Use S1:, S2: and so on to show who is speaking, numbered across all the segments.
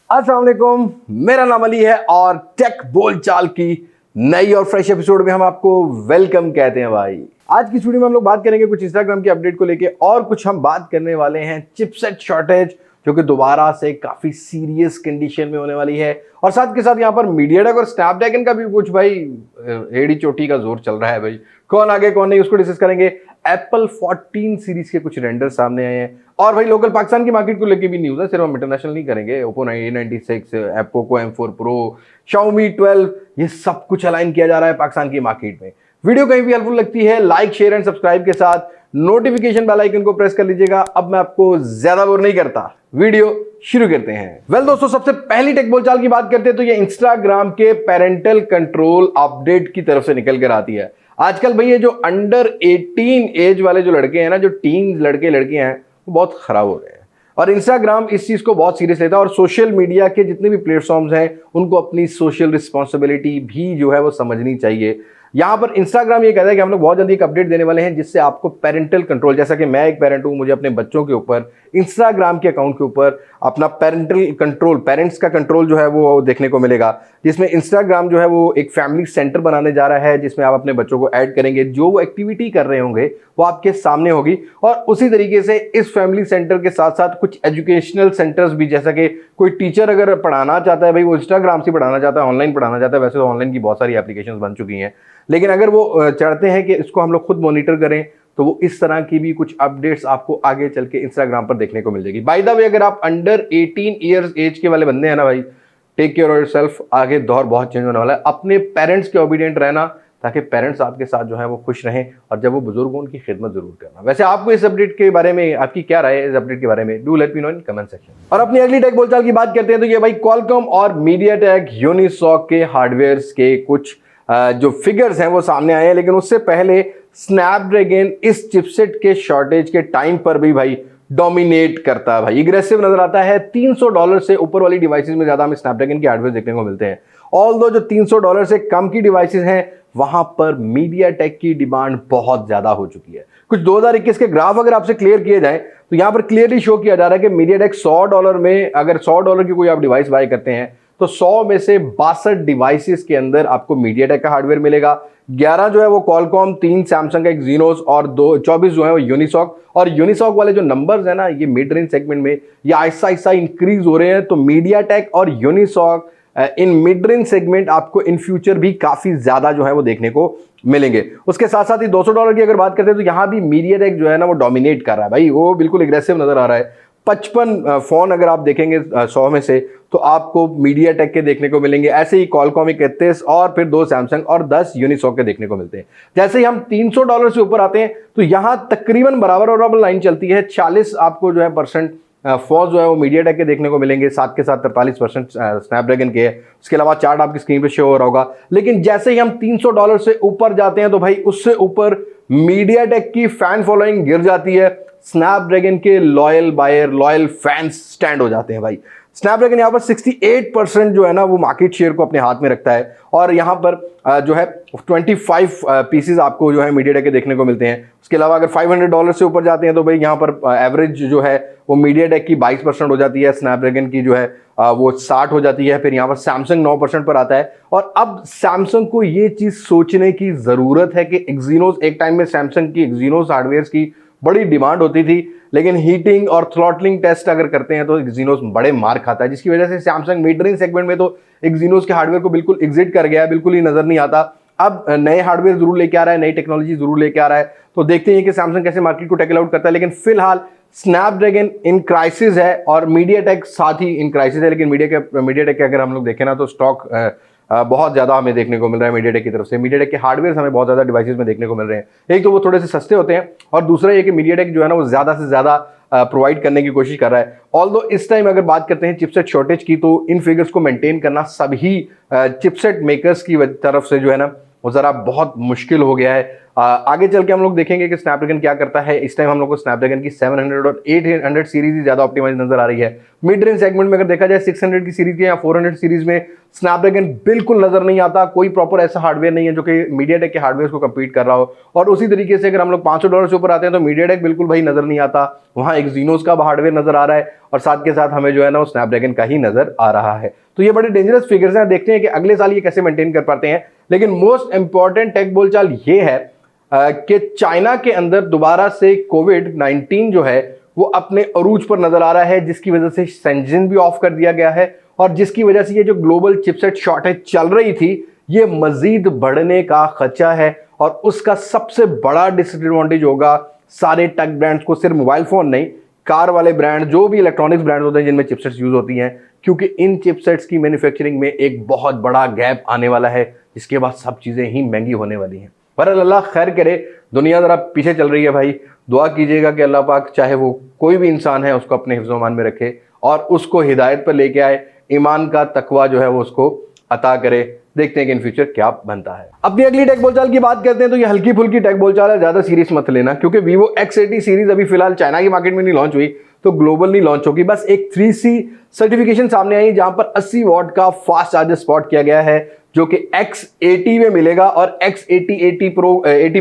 S1: अस्सलाम वालेकुम, मेरा नाम अली है और टेक बोलचाल की नई और फ्रेश एपिसोड में हम आपको वेलकम कहते हैं भाई। आज की वीडियो में हम लोग बात करेंगे कुछ इंस्टाग्राम की अपडेट को लेके और कुछ हम बात करने वाले हैं चिपसेट शॉर्टेज जो कि दोबारा से काफी सीरियस कंडीशन में होने वाली है और साथ के साथ यहाँ पर मीडियाटेक और स्नैपड्रैगन का भी कुछ भाई एड़ी चोटी का जोर चल रहा है भाई। कौन आगे कौन नहीं उसको डिस्कस करेंगे। एप्पल 14 सीरीज के कुछ रेंडर सामने आए हैं और भाई लोकल पाकिस्तान की मार्केट को लेके भी न्यूज़ है, सिर्फ हम इंटरनेशनल नहीं करेंगे। Oppo A96, Poco M4 Pro, Xiaomi 12, ये सब कुछ अलाइन किया जा रहा है पाकिस्तान की मार्केट में। वीडियो कहीं भी हेल्पफुल लगती है लाइक शेयर एंड सब्सक्राइब के साथ नोटिफिकेशन बेल आइकन को प्रेस कर लीजिएगा। अब मैं आपको ज्यादा बोर नहीं करता, वीडियो शुरू करते हैं। दोस्तों, सबसे पहली टेक बोलचाल की बात करते हैं तो ये इंस्टाग्राम के पेरेंटल कंट्रोल अपडेट की तरफ से निकल कर आती है। आजकल भाई ये जो अंडर 18 एज वाले जो लड़के हैं ना, जो टीन लड़के लड़कियां हैं, वो बहुत खराब हो रहे हैं और इंस्टाग्राम इस चीज को बहुत सीरियस लेता है और सोशल मीडिया के जितने भी प्लेटफॉर्म्स हैं उनको अपनी सोशल रिस्पॉन्सिबिलिटी भी जो है वो समझनी चाहिए। यहां पर इंस्टाग्राम ये कहता है कि हम लोग बहुत जल्दी एक अपडेट देने वाले हैं जिससे आपको पेरेंटल कंट्रोल, जैसा कि मैं एक पेरेंट हूं, मुझे अपने बच्चों के ऊपर इंस्टाग्राम के अकाउंट के ऊपर अपना पेरेंटल कंट्रोल, पेरेंट्स का कंट्रोल जो है वो देखने को मिलेगा। जिसमें इंस्टाग्राम जो है वो एक फैमिली सेंटर बनाने जा रहा है जिसमें आप अपने बच्चों को ऐड करेंगे, जो वो एक्टिविटी कर रहे होंगे वो आपके सामने होगी। और उसी तरीके से इस फैमिली सेंटर के साथ साथ कुछ एजुकेशनल सेंटर्स भी, जैसा कि कोई टीचर अगर पढ़ाना चाहता है भाई, वो इंस्टाग्राम से पढ़ाना चाहता है, ऑनलाइन पढ़ाना चाहता है, वैसे तो ऑनलाइन की बहुत सारी एप्लीकेशंस बन चुकी हैं, लेकिन अगर वो चाहते हैं कि इसको हम लोग खुद मॉनिटर करें तो वो इस तरह की भी कुछ अपडेट्स आपको आगे चल के इंस्टाग्राम पर देखने को मिल जाएगी। बाय द वे, अगर आप अंडर 18 ईयर्स एज के वाले बंदे हैं ना भाई, टेक केयर ऑफ योरसेल्फ। आगे दौर बहुत चेंज होने वाला है, अपने पेरेंट्स के ओबीडिएंट रहना ताकि पेरेंट्स आपके साथ जो है वो खुश रहें और जब वो बुजुर्ग हो उनकी खिदमत जरूर करना। वैसे आपको इस अपडेट के बारे में, आपकी क्या राय है इस अपडेट के बारे में? Do let me know in comment section. और अपनी अगली टेक बोलचाल की बात करते हैं तो ये भाई क्वालकॉम और मीडियाटेक यूनिसॉक के हार्डवेयर्स के कुछ जो फिगर्स हैं वो सामने आए हैं, लेकिन उससे पहले स्नैपड्रैगन इस चिपसेट के शॉर्टेज के टाइम पर भी भाई डोमिनेट करता है भाई, एग्रेसिव नजर आता है। $300 से ऊपर वाली डिवाइसेस में ज्यादा हमें स्नैपड्रैगन के हार्डवेयर देखने को मिलते हैं। ऑल्दो जो $300 से कम की डिवाइसेस हैं वहां पर मीडियाटेक की डिमांड बहुत ज्यादा हो चुकी है। कुछ 2021 के ग्राफ अगर आपसे क्लियर किए जाए तो यहां पर क्लियरली शो किया जा रहा है कि मीडियाटेक $100 में, अगर $100 की कोई आप डिवाइस बाय करते हैं तो 100 में से 62 डिवाइसेस के अंदर आपको मीडियाटेक का हार्डवेयर मिलेगा। 11 जो है वो क्वालकॉम, 3 सैमसंग का, एक जीनोस और 24 जो है वो यूनिसॉक। और यूनिसॉक वाले जो नंबर्स है ना, ये मिड रेंज सेगमेंट में ये आहिस्ता आहिस्ता इंक्रीज हो रहे हैं। तो मीडियाटेक और Unisoc in mid range segment आपको इन फ्यूचर भी काफी ज्यादा जो है वो देखने को मिलेंगे। उसके साथ साथ ही $200 की अगर बात करते हैं तो यहां भी मीडियाटेक जो है ना वो डोमिनेट कर रहा है भाई, वो बिल्कुल एग्रेसिव नजर आ रहा है। 55 फोन अगर आप देखेंगे 100 में से तो आपको मीडियाटेक के देखने को मिलेंगे। ऐसे ही क्वालकॉम 31 और फिर 2 सैमसंग और 10 यूनिसॉक के देखने को मिलते हैं। जैसे ही हम $300 से ऊपर आते हैं तो यहां तकरीबन बराबर लाइन चलती है। 40 आपको जो है परसेंट फोन जो है वो मीडियाटेक के देखने को मिलेंगे, साथ के साथ 43% स्नैपड्रैगन के है। उसके अलावा चार्ट आपकी स्क्रीन पे शो हो रहा होगा। लेकिन जैसे ही हम $300 से ऊपर जाते हैं तो भाई उससे ऊपर मीडियाटेक की फैन फॉलोइंग गिर जाती है, स्नैपड्रैगन के loyal buyer, loyal fans stand हो जाते हैं भाई। स्नैपड्रैगन यहाँ पर 68% जो है ना वो मार्केट शेयर को अपने हाथ में रखता है और यहाँ पर जो है 25 पीसेस आपको जो है मीडियाटेक के देखने को मिलते हैं। उसके अलावा अगर $500 से ऊपर जाते हैं तो भाई यहाँ पर एवरेज जो है वो मीडियाटेक की 22% हो जाती है, स्नैपड्रैगन की जो है वो 60 हो जाती है। फिर यहाँ पर सैमसंग 9% पर आता है। और अब सैमसंग को ये चीज सोचने की जरूरत है कि एक्जीनोस, एक टाइम में सैमसंग की एक्जीनोस हार्डवेयर की बड़ी डिमांड होती थी, लेकिन हीटिंग और थ्रॉटलिंग टेस्ट अगर करते हैं तो एक्जीनोस बड़े मार खाता है, जिसकी वजह से सैमसंग मिड रेंज सेगमेंट में तो एक्जीनोस के हार्डवेयर को बिल्कुल एग्जिट कर गया है, बिल्कुल ही नजर नहीं आता। अब नए हार्डवेयर जरूर लेके आ रहा है, नई टेक्नोलॉजी जरूर लेके आ रहा है, तो देखते हैं कि सैमसंग कैसे मार्केट को टैकल आउट करता है। लेकिन फिलहाल स्नैपड्रैगन इन क्राइसिस है और मीडियाटेक साथ ही इन क्राइसिस है। लेकिन मीडियाटेक के अगर हम लोग देखें ना तो स्टॉक बहुत ज्यादा हमें देखने को मिल रहा है मीडियाटेक की तरफ से। मीडियाटेक के हार्डवेयर हमें बहुत ज्यादा डिवाइसेस में देखने को मिल रहे हैं। एक तो वो थोड़े से सस्ते होते हैं और दूसरा ये कि मीडियाटेक जो है ना वो ज्यादा से ज्यादा प्रोवाइड करने की कोशिश कर रहा है। ऑल्दो इस टाइम अगर बात करते हैं चिपसेट शॉर्टेज की तो इन फिगर्स को मेंटेन करना सभी चिपसेट मेकर्स की तरफ से जो है ना वो ज़रा बहुत मुश्किल हो गया है। आगे चल के हम लोग देखेंगे कि स्नैपड्रैगन क्या करता है। इस टाइम हम लोग को स्नैपड्रैगन की 700 और 800 सीरीज ही ज़्यादा ऑप्टिमाइज नजर आ रही है। मिड रेंज सेगमेंट में अगर देखा जाए 600 की सीरीज या 400 सीरीज में स्नैपड्रैगन बिल्कुल नजर नहीं आता। कोई प्रॉपर ऐसा हार्डवेयर नहीं है जो कि मीडियाटेक के हार्डवेयर को कम्पीट कर रहा हो। और उसी तरीके से अगर हम लोग $500 से ऊपर आते हैं तो मीडियाटेक बिल्कुल भाई नजर नहीं आता, वहाँ एक्जीनोस का हार्डवेयर नजर आ रहा है और साथ के साथ हमें जो है ना वो स्नैपड्रैगन का ही नजर आ रहा है। तो ये बड़े डेंजरस फिगर्स हैं, देखते हैं कि अगले साल ये कैसे मेंटेन कर पाते हैं। लेकिन मोस्ट इंपॉर्टेंट टेक बोलचाल ये है कि चाइना के अंदर दोबारा से कोविड-19 जो है वो अपने अरूज पर नजर आ रहा है, जिसकी वजह से शेंजन भी ऑफ कर दिया गया है और जिसकी वजह से ये जो ग्लोबल चिपसेट शॉर्टेज चल रही थी ये मजीद बढ़ने का खदशा है। और उसका सबसे बड़ा डिसएडवांटेज होगा सारे टेक ब्रांड्स को, सिर्फ मोबाइल फोन नहीं, कार वाले ब्रांड, जो भी इलेक्ट्रॉनिक्स ब्रांड होते हैं जिनमें चिपसेट्स यूज होती हैं, क्योंकि इन चिपसेट्स की मैन्युफैक्चरिंग में एक बहुत बड़ा गैप आने वाला है, जिसके बाद सब चीजें ही महंगी होने वाली हैं। पर अल्लाह खैर करे, दुनिया जरा पीछे चल रही है भाई। दुआ कीजिएगा कि अल्लाह पाक चाहे वो कोई भी इंसान है उसको अपने हिफ्ज़-ओ-मान में रखे और उसको हिदायत पर लेके आए, ईमान का तकवा जो है वो उसको अता करे। देखते हैं कि इन फ्यूचर क्या बनता है। अपनी अगली टेक बोलचाल की बात करते हैं तो ये हल्की फुल्की टेक बोलचाल है, ज्यादा सीरियस मत लेना, क्योंकि Vivo X80 सीरीज अभी फिलहाल चाइना की मार्केट में नहीं लॉन्च हुई तो ग्लोबल नहीं लॉन्च होगी। बस एक 3C सर्टिफिकेशन सामने आई जहां पर 80 वॉट का फास्ट चार्जर स्पॉट किया गया है, जो कि X80 में मिलेगा। और X80, 80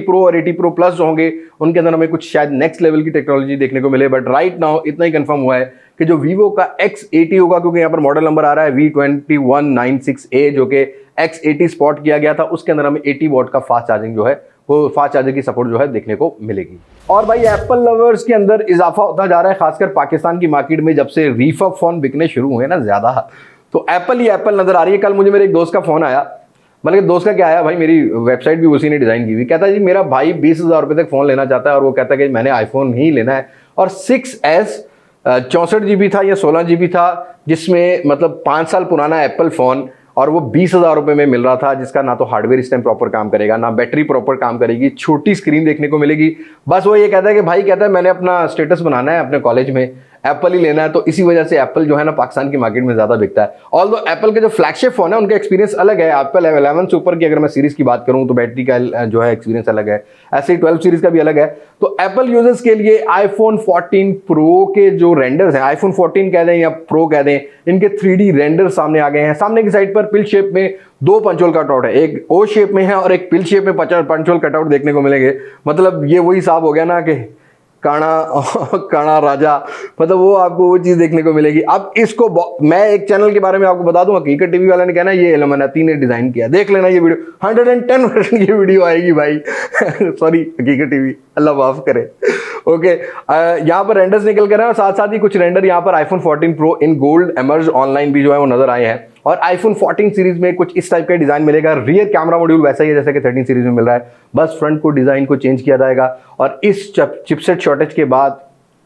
S1: Pro और 80 Pro प्लस जो होंगे उनके अंदर हमें कुछ शायद नेक्स्ट लेवल की टेक्नोलॉजी देखने को मिले। बट राइट नाउ इतना ही कंफर्म हुआ है कि जो Vivo का X80 होगा, क्योंकि यहाँ पर मॉडल नंबर आ रहा है V2196A, जो कि X80 स्पॉट किया गया था, उसके अंदर हमें 80 वॉट का फास्ट चार्जिंग जो है वो फास्ट चार्जर की सपोर्ट जो है देखने को मिलेगी। और भाई एप्पल लवर्स के अंदर इजाफा होता जा रहा है, खासकर पाकिस्तान की मार्केट में जब से रीफर्ब फोन बिकने शुरू हुए ना ज्यादा, तो एप्पल ही एप्पल नजर आ रही है। कल मुझे मेरे एक दोस्त का फोन आया, मतलब दोस्त का क्या आया भाई, मेरी वेबसाइट भी उसी ने डिजाइन की हुई। कहता है जी मेरा भाई 20,000 रुपए तक फोन लेना चाहता है और वो कहता है कि मैंने आईफोन ही लेना है। और 6S 64 GB था या 16 GB था, जिसमें मतलब 5 साल पुराना एप्पल फोन, और वो 20,000 रुपए में मिल रहा था, जिसका ना तो हार्डवेयर इस टाइम प्रॉपर काम करेगा, ना बैटरी प्रॉपर काम करेगी, छोटी स्क्रीन देखने को मिलेगी। बस वो ये कहता है कि भाई कहता है मैंने अपना स्टेटस बनाना है अपने कॉलेज में, एप्पल ही लेना है। तो इसी वजह से एप्पल जो है ना पाकिस्तान की मार्केट में ज्यादा बिकता है। ऑल्दो एप्पल के जो फ्लैगशिप फोन है उनका एक्सपीरियंस अलग है। एप्पल 11 से ऊपर की अगर मैं सीरीज की बात करूं तो बैटरी का जो है एक्सपीरियंस अलग है, ऐसे ही 12 सीरीज का भी अलग है। तो एप्पल यूजर्स के लिए आईफोन 14 प्रो के जो रेंडर्स हैं, आईफोन 14 कह दें या प्रो कह दें, इनके 3D रेंडर सामने आ गए हैं। सामने की साइड पर पिल शेप में 2 पंच होल कटआउट है, एक ओ शेप में है और एक पिल शेप में पंच होल कटआउट देखने को मिलेंगे। मतलब ये वही हिसाब हो गया ना कि काना राजा, मतलब वो आपको वो चीज देखने को मिलेगी। अब इसको मैं एक चैनल के बारे में आपको बता दूं, हकीकत टीवी वाले ने कहना ये इल्यूमिनाटी ने डिजाइन किया, देख लेना ये वीडियो 110% ये वीडियो आएगी भाई सॉरी हकीकत टीवी, अल्लाह माफ करे। ओके, यहाँ पर रेंडर्स निकल कर रहे हैं और साथ साथ ही कुछ रेंडर यहाँ पर iPhone 14 pro in gold emerge online भी जो है वो नजर आए हैं। और आईफोन 14 सीरीज में कुछ इस टाइप का डिजाइन मिलेगा। रियर कैमरा मॉड्यूल वैसा ही है जैसा कि 13 सीरीज में मिल रहा है, बस फ्रंट को डिजाइन को चेंज किया जाएगा। और इस चिपसेट शॉर्टेज के बाद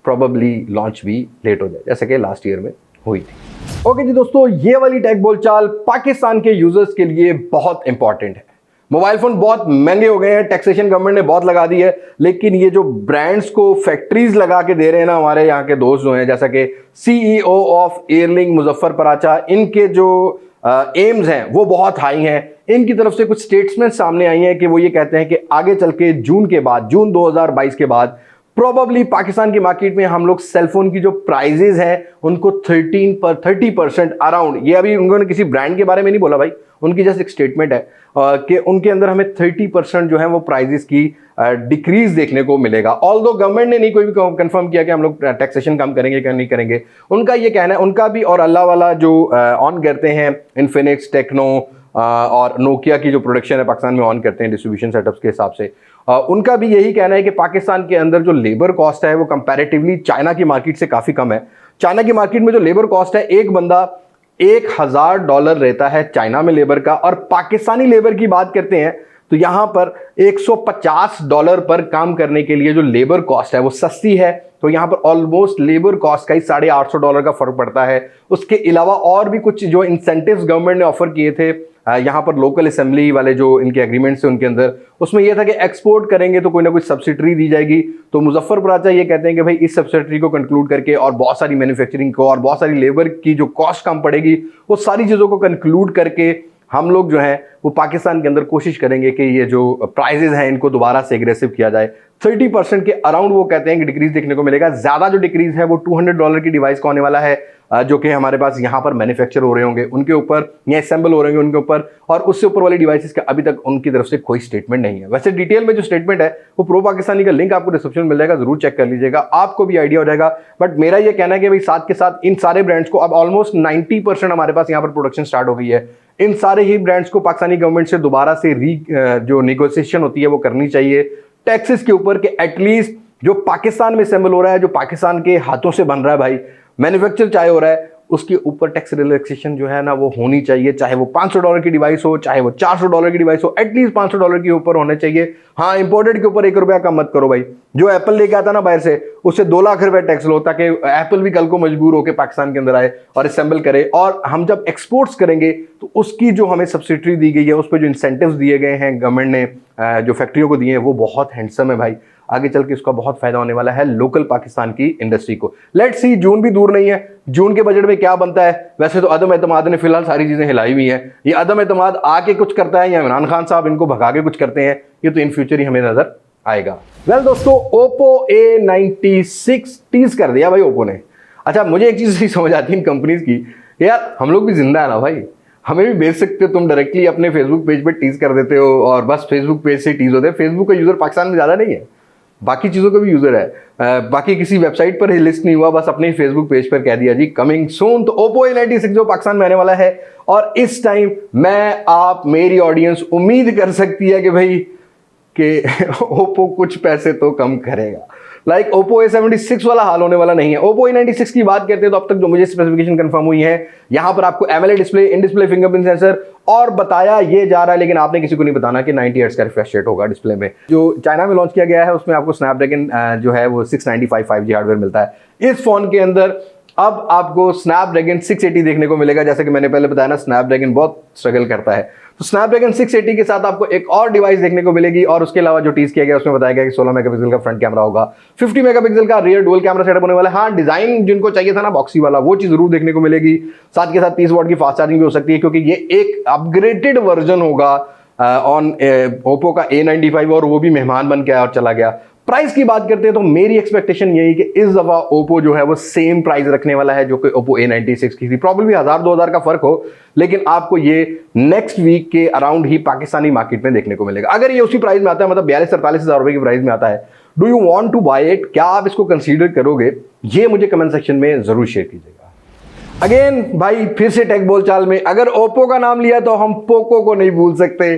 S1: प्रोबेबली लॉन्च भी लेट हो जाए, जैसे कि लास्ट ईयर में हुई थी। ओके जी दोस्तों, ये वाली टेक बोलचाल पाकिस्तान के यूजर्स के लिए बहुत इंपॉर्टेंट है। मोबाइल फोन बहुत महंगे हो गए हैं, टैक्सेशन गवर्नमेंट ने बहुत लगा दी है, लेकिन ये जो ब्रांड्स को फैक्ट्रीज लगा के दे रहे हैं ना हमारे यहाँ के दोस्त जो हैं, जैसा कि CEO of airlink Muzaffar Paracha, इनके जो एम्स हैं वो बहुत हाई हैं। इनकी तरफ से कुछ स्टेटमेंट सामने आई हैं कि वो ये कहते हैं कि आगे चल के जून 2022 के बाद प्रोबेबली पाकिस्तान की मार्केट में हम लोग सेलफोन की जो प्राइजेज हैं उनको 30% अराउंड, ये अभी उन्होंने किसी ब्रांड के बारे में नहीं बोला भाई, उनकी जस्ट एक स्टेटमेंट है कि उनके अंदर हमें 30% जो है वो प्राइजेस की डिक्रीज देखने को मिलेगा। ऑल्दो गवर्नमेंट ने नहीं कोई भी कंफर्म किया कि हम लोग टैक्सेशन कम करेंगे क्या नहीं करेंगे, उनका ये कहना है। उनका भी और अल्लाह वाला जो ऑन करते हैं इन्फिनिक्स, टेक्नो और नोकिया की जो प्रोडक्शन है पाकिस्तान में ऑन करते हैं डिस्ट्रीब्यूशन सेटअप्स के हिसाब से, उनका भी यही कहना है कि पाकिस्तान के अंदर जो लेबर कॉस्ट है वो कंपैरेटिवली चाइना की मार्केट से काफ़ी कम है। चाइना की मार्केट में जो लेबर कॉस्ट है, एक बंदा $1,000 रहता है चाइना में लेबर का, और पाकिस्तानी लेबर की बात करते हैं तो यहां पर $150 पर काम करने के लिए जो लेबर कॉस्ट है वो सस्ती है। तो यहां पर ऑलमोस्ट लेबर कॉस्ट का ही $850 का फर्क पड़ता है। उसके अलावा और भी कुछ जो इंसेंटिव्स गवर्नमेंट ने ऑफर किए थे यहाँ पर लोकल असेंबली वाले जो इनके एग्रीमेंट्स हैं उनके अंदर, उसमें यह था कि एक्सपोर्ट करेंगे तो कोई ना कोई सब्सिडी दी जाएगी। तो मुजफ्फर पराचा ये कहते हैं कि भाई इस सब्सिडी को कंक्लूड करके और बहुत सारी मैन्युफैक्चरिंग को और बहुत सारी लेबर की जो कॉस्ट कम पड़ेगी वो सारी चीज़ों को कंक्लूड करके हम लोग जो है वो पाकिस्तान के अंदर कोशिश करेंगे कि ये जो प्राइजेज हैं इनको दोबारा से एग्रेसिव किया जाए। 30% के अराउंड वो कहते हैं कि डिक्रीज देखने को मिलेगा। ज्यादा जो डिक्रीज है वो $200 की डिवाइस का होने वाला है, जो कि हमारे पास यहाँ पर मैन्युफैक्चर हो रहे होंगे उनके ऊपर या असेंबल हो रहे होंगे उनके ऊपर, और उससे ऊपर वाली डिवाइसेस का अभी तक उनकी तरफ से कोई स्टेटमेंट नहीं है। वैसे डिटेल में जो स्टेटमेंट है वो प्रो पाकिस्तानी का लिंक आपको डिस्क्रिप्शन में मिल जाएगा, जरूर चेक कर लीजिएगा, आपको भी आइडिया हो जाएगा। बट मेरा ये कहना है कि भाई साथ के साथ इन सारे ब्रांड्स को अब ऑलमोस्ट 90% हमारे पास यहाँ पर प्रोडक्शन स्टार्ट हो गई है। इन सारे ही ब्रांड्स को पाकिस्तानी गवर्नमेंट से दोबारा से जो नेगोशिएशन होती है वो करनी चाहिए टैक्सेस के ऊपर, कि एटलीस्ट जो पाकिस्तान में असेंबल हो रहा है, जो पाकिस्तान के हाथों से बन रहा है भाई, मैन्युफैक्चर चाहे हो रहा है, उसके ऊपर टैक्स रिलैक्सेशन जो है ना वो होनी चाहिए। चाहे वो $500 की डिवाइस हो, चाहे वो $400 की डिवाइस हो, एटलीस्ट $500 के ऊपर होने चाहिए। हाँ, इंपोर्टेड के ऊपर ₹1 कम मत करो भाई। जो एप्पल लेके आता ना बाहर से, उससे $2 लाख टैक्स लो, ताकि एप्पल भी कल को मजबूर होकर पाकिस्तान के अंदर आए और असेंबल करे। और हम जब एक्सपोर्ट्स करेंगे तो उसकी जो हमें सब्सिडी दी गई है, उस पर जो इंसेंटिव्स दिए गए हैं गवर्नमेंट ने, जो फैक्ट्रियों को दिए हैं, वो बहुत हैंडसम है भाई। आगे चल के इसका बहुत फायदा होने वाला है लोकल पाकिस्तान की इंडस्ट्री को। लेट्स सी, जून भी दूर नहीं है, जून के बजट में क्या बनता है। वैसे तो अदम एतमाद ने फिलहाल सारी चीजें हिलाई हुई हैं। ये अदम एतमाद आके कुछ करता है या इमरान खान साहब इनको भगा के कुछ करते हैं, ये तो इन फ्यूचर ही हमें नजर आएगा। वेल दोस्तों, ओप्पो A96 टीज कर दिया भाई ओप्पो ने। अच्छा, मुझे एक चीज नहीं समझ आती इन कंपनीज की, यार हम लोग भी जिंदा है ना भाई, हमें भी बेच सकते हो। तुम डायरेक्टली अपने फेसबुक पेज पे टीज कर देते हो और बस फेसबुक पेज से टीज होते हैं। फेसबुक का यूजर पाकिस्तान में ज्यादा नहीं है, बाकी चीज़ों का भी यूज़र है, बाकी किसी वेबसाइट पर ही लिस्ट नहीं हुआ, बस अपने फेसबुक पेज पर कह दिया जी कमिंग सून। तो ओप्पो A96 जो पाकिस्तान में आने वाला है, और इस टाइम मैं, आप, मेरी ऑडियंस उम्मीद कर सकती है कि भाई कि ओप्पो कुछ पैसे तो कम करेगा। लाइक ओप्पो A76 वाला हाल होने वाला नहीं है। ओप्पो A96 की बात करते हैं तो अब तक जो मुझे स्पेसिफिकेशन कंफर्म हुई है, यहां पर आपको AMOLED display, in display fingerprint sensor, और बताया ये जा रहा है, लेकिन आपने किसी को नहीं बताना कि 90 हर्ट्ज का रिफ्रेश रेट होगा डिस्प्ले में। जो चाइना में लॉन्च किया गया है उसमें आपको स्नैपड्रैगन जो है वो 695 5G हार्डवेयर मिलता है। इस फोन के अंदर अब आपको स्नैपड्रैगन 680 देखने को मिलेगा। जैसे कि मैंने पहले बताया ना, स्नैपड्रैगन बहुत स्ट्रगल करता है, तो स्नैपड्रैगन 680 के साथ आपको एक और डिवाइस देखने को मिलेगी। और उसके अलावा जो टीज किया गया उसमें बताया गया कि 16 मेगापिक्सल का फ्रंट कैमरा होगा, 50 मेगापिक्सल का रियर डुअल कैमरा सेटअप होने वाला है। हाँ, डिजाइन जिनको चाहिए था ना बॉक्सी वाला, वो चीज जरूर देखने को मिलेगी। साथ के साथ 30 वाट की फास्ट चार्जिंग भी हो सकती है, क्योंकि ये एक अपग्रेडेड वर्जन होगा ऑन ओप्पो का A95, और वो भी मेहमान बन के आया और चला गया। प्राइस की बात करते हैं तो मेरी एक्सपेक्टेशन यही कि इस दफा ओप्पो जो है वो सेम प्राइस रखने वाला है जो कि ओप्पो A96 की थी। प्रॉब्लम 1000-2000 का फर्क हो, लेकिन आपको ये नेक्स्ट वीक के अराउंड ही पाकिस्तानी मार्केट में देखने को मिलेगा। अगर ये उसी प्राइस में आता है, मतलब 42-43 हज़ार रुपए की प्राइस में आता है, do you want to buy it? क्या आप इसको कंसीडर करोगे? ये मुझे कमेंट सेक्शन में जरूर शेयर कीजिएगा। अगेन भाई, फिर से टेक बोलचाल में अगर ओप्पो का नाम लिया तो हम पोको को नहीं भूल सकते।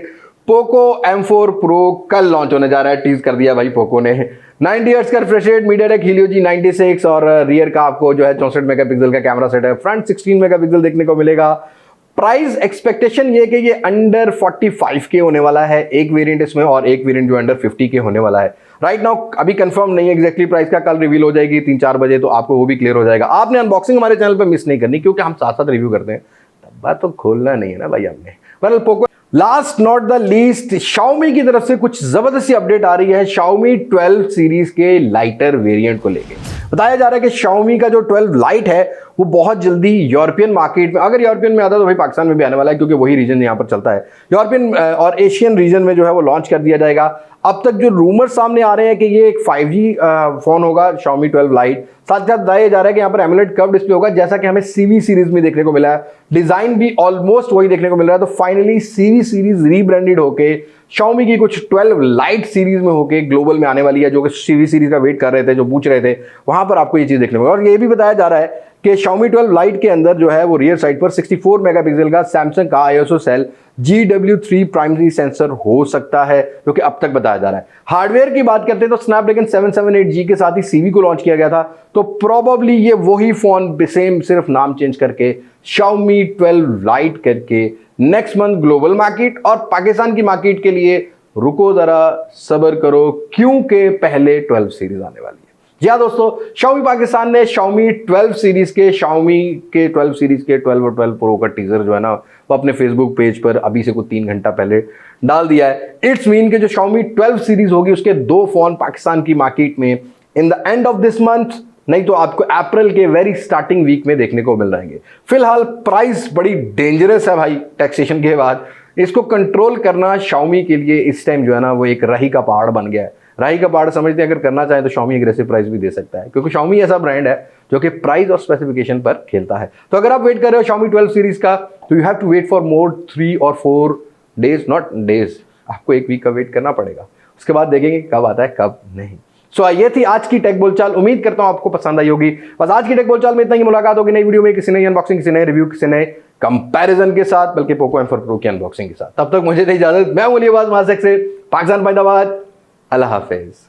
S1: पोको M4 Pro कल लॉन्च होने जा रहा है, टीज कर दिया भाई पोको ने। 90 हर्ट्ज का refresh rate, MediaTek Helio G96, और रियर का आपको जो है 64 मेगापिक्सल का कैमरा सेट है, फ्रंट 16 मेगापिक्सल देखने को मिलेगा। प्राइस एक्सपेक्टेशन ये कि ये अंडर 45 के होने वाला है, एक वेरिएंट इसमें, और एक वेरिएंट जो अंडर 50 के होने वाला है। राइट नाउ अभी कंफर्म नहीं है एग्जैक्टली प्राइस का, कल रिवील हो जाएगी 3-4 बजे, तो आपको वो भी क्लियर हो जाएगा। आपने अनबॉक्सिंग हमारे चैनल पर मिस नहीं करनी, क्योंकि हम साथ साथ रिव्यू करते हैं, डब्बा तो खोलना नहीं है ना भाई हमने। Well Poco, last not the least, Xiaomi की तरफ से कुछ जबरदस्त सी अपडेट आ रही है Xiaomi 12 सीरीज के लाइटर वेरिएंट को लेके। बताया जा रहा है कि Xiaomi का जो 12 लाइट है वो बहुत जल्दी यूरोपियन मार्केट में, अगर यूरोपियन में आता तो भाई पाकिस्तान में भी आने वाला है, क्योंकि वही रीजन यहाँ पर चलता है। यूरोपियन और एशियन रीजन में जो है वो लॉन्च कर दिया जाएगा। अब तक जो रूमर सामने आ रहे हैं कि ये एक 5G फोन होगा Xiaoमी 12 लाइट, साथ साथ बताया जा रहा है कि यहाँ पर AMOLED कर्व डिस्प्ले होगा, जैसा कि हमें CV सीरीज में देखने को मिला है। डिजाइन भी ऑलमोस्ट वही देखने को मिल रहा है। तो फाइनली CV सीरीज रीब्रांडेड होके Xiaomi की कुछ 12 लाइट सीरीज में होके ग्लोबल में आने वाली है, जो कि CV सीरीज का वेट कर रहे थे, जो पूछ रहे थे, वहां पर आपको ये चीज देखने को मिलेगा। और ये भी बताया जा रहा है कि Xiaomi 12 लाइट के अंदर जो है वो रियर साइड पर 64 मेगापिक्सल का सैमसंग का ISO cell GW3 primary sensor हो सकता है, जो कि अब तक बताया जा रहा है। हार्डवेयर की बात करते हैं तो स्नैपड्रैगन 778G के साथ ही CV को लॉन्च किया गया था, तो प्रोबेबली ये वही फोन सेम, सिर्फ नाम चेंज करके Xiaomi 12 लाइट करके नेक्स्ट मंथ ग्लोबल मार्केट और पाकिस्तान की मार्केट के लिए रुको जरा, सब्र करो, क्योंकि पहले 12 सीरीज आने वाली है। जी हाँ दोस्तों, Xiaomi पाकिस्तान ने Xiaomi 12 सीरीज के, Xiaomi के 12 सीरीज के 12 और 12 प्रो का टीजर जो है ना वो अपने फेसबुक पेज पर अभी से कुछ 3 घंटा पहले डाल दिया है। इट्स मीन के जो Xiaomi 12 सीरीज होगी उसके 2 फोन पाकिस्तान की मार्केट में in the end of this month नहीं तो आपको अप्रैल के वेरी स्टार्टिंग वीक में देखने को मिल जाएंगे। फिलहाल प्राइस बड़ी डेंजरस है भाई टैक्सेशन के बाद। इसको कंट्रोल करना Xiaomi के लिए इस टाइम जो है ना वो एक राही का पहाड़ बन गया है। राही का पहाड़ समझते हैं, अगर करना चाहे तो Xiaomi एग्रेसिव प्राइस भी दे सकता है, क्योंकि Xiaomi ऐसा ब्रांड है जो कि प्राइस और स्पेसिफिकेशन पर खेलता है। तो अगर आप वेट कर रहे हो Xiaomi 12 सीरीज का, तो you have to wait for more 3 और 4 डेज, नॉट डेज, आपको एक वीक का वेट करना पड़ेगा। उसके बाद देखेंगे कब आता है कब नहीं। सो ये थी आज की टेक बोलचाल। उम्मीद करता हूं आपको पसंद आई होगी। बस आज की टेक बोलचाल में इतना ही। मुलाकात होगी नई वीडियो में किसी नई अनबॉक्सिंग, किसी नए रिव्यू, किसी नए कंपैरिजन के साथ, बल्कि पोको M4 Pro की अनबॉक्सिंग के साथ। तब तक मुझे दे इजाजत। मैं बोलिए बात मासक से, पाकिस्तान, अल्लाह हाफिज।